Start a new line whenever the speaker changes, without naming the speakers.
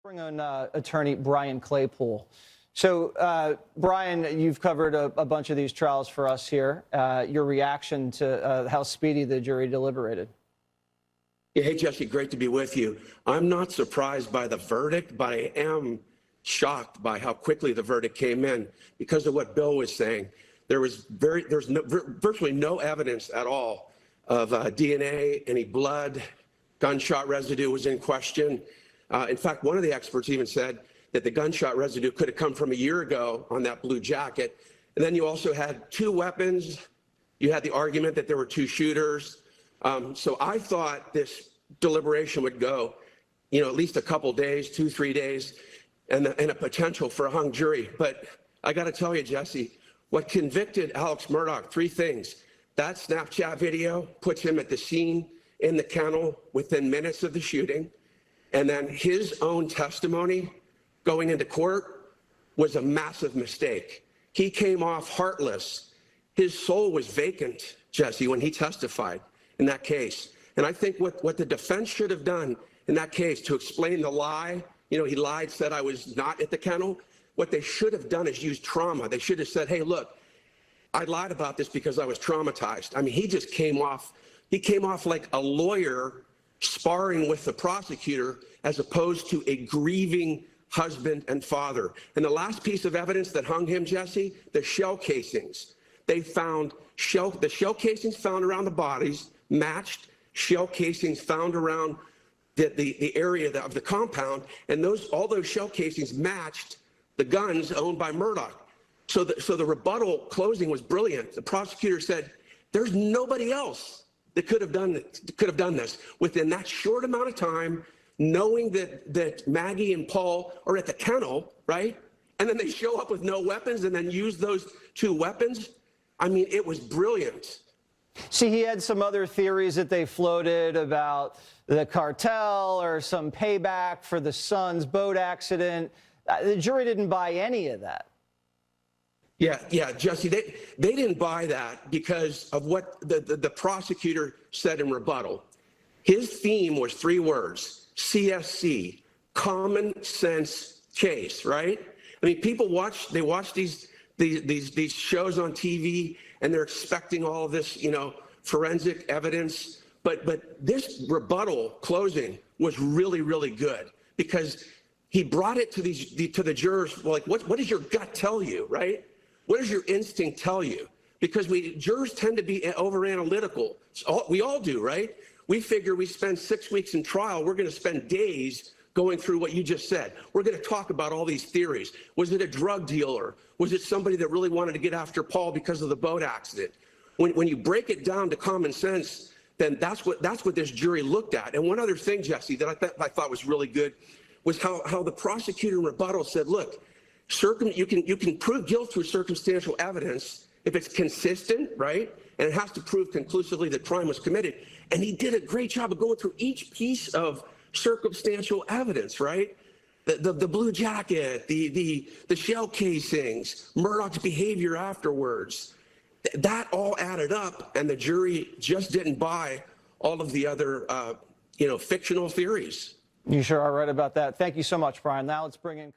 Bring on attorney Brian Claypool. So, Brian, you've covered a bunch of these trials for us here. Your reaction to how speedy the jury deliberated.
Yeah, hey, Jesse, great to be with you. I'm not surprised by the verdict, but I am shocked by how quickly the verdict came in because of what Bill was saying. There's virtually no evidence at all of DNA, any blood, gunshot residue was in question. In fact, one of the experts even said that the gunshot residue could have come from a year ago on that blue jacket. And then you also had two weapons. You had the argument that there were two shooters. So I thought this deliberation would go, at least a couple days, 2-3 days, and a potential for a hung jury. But I got to tell you, Jesse, what convicted Alex Murdaugh, three things. That Snapchat video puts him at the scene in the kennel within minutes of the shooting. And then his own testimony going into court was a massive mistake. He came off heartless. His soul was vacant, Jesse, when he testified in that case. And I think what the defense should have done in that case to explain the lie, he lied, said I was not at the kennel. What they should have done is use trauma. They should have said, hey, look, I lied about this because I was traumatized. I mean, he came off like a lawyer sparring with the prosecutor as opposed to a grieving husband and father. And the last piece of evidence that hung him, Jesse, the shell casings. They found the shell casings found around the bodies matched shell casings found around the area of the compound, and all those shell casings matched the guns owned by Murdaugh. So the rebuttal closing was brilliant. The prosecutor said, there's nobody else that could have done this within that short amount of time, knowing that Maggie and Paul are at the kennel, right? And then they show up with no weapons and then use those two weapons. I mean, it was brilliant.
See, he had some other theories that they floated about the cartel or some payback for the son's boat accident. The jury didn't buy any of that.
Yeah, Jesse, they didn't buy that because of what the prosecutor said in rebuttal. His theme was 3 words, CSC, common sense case, right? I mean, people watch these shows on TV and they're expecting all of this, forensic evidence. But this rebuttal closing was really, really good because he brought it to the jurors, like, what does your gut tell you, right? What does your instinct tell you? Because jurors tend to be over-analytical. We all do, right? We figure we spend 6 weeks in trial, we're going to spend days going through what you just said. We're going to talk about all these theories. Was it a drug dealer? Was it somebody that really wanted to get after Paul because of the boat accident? When you break it down to common sense, then that's what this jury looked at. And one other thing, Jesse, that I thought was really good was how the prosecutor in rebuttal said, look, you can prove guilt through circumstantial evidence if it's consistent, right? And it has to prove conclusively that crime was committed. And he did a great job of going through each piece of circumstantial evidence, right? The blue jacket, the shell casings, Murdaugh's behavior afterwards. That all added up, and the jury just didn't buy all of the other, fictional theories.
You sure are right about that. Thank you so much, Brian. Now let's bring in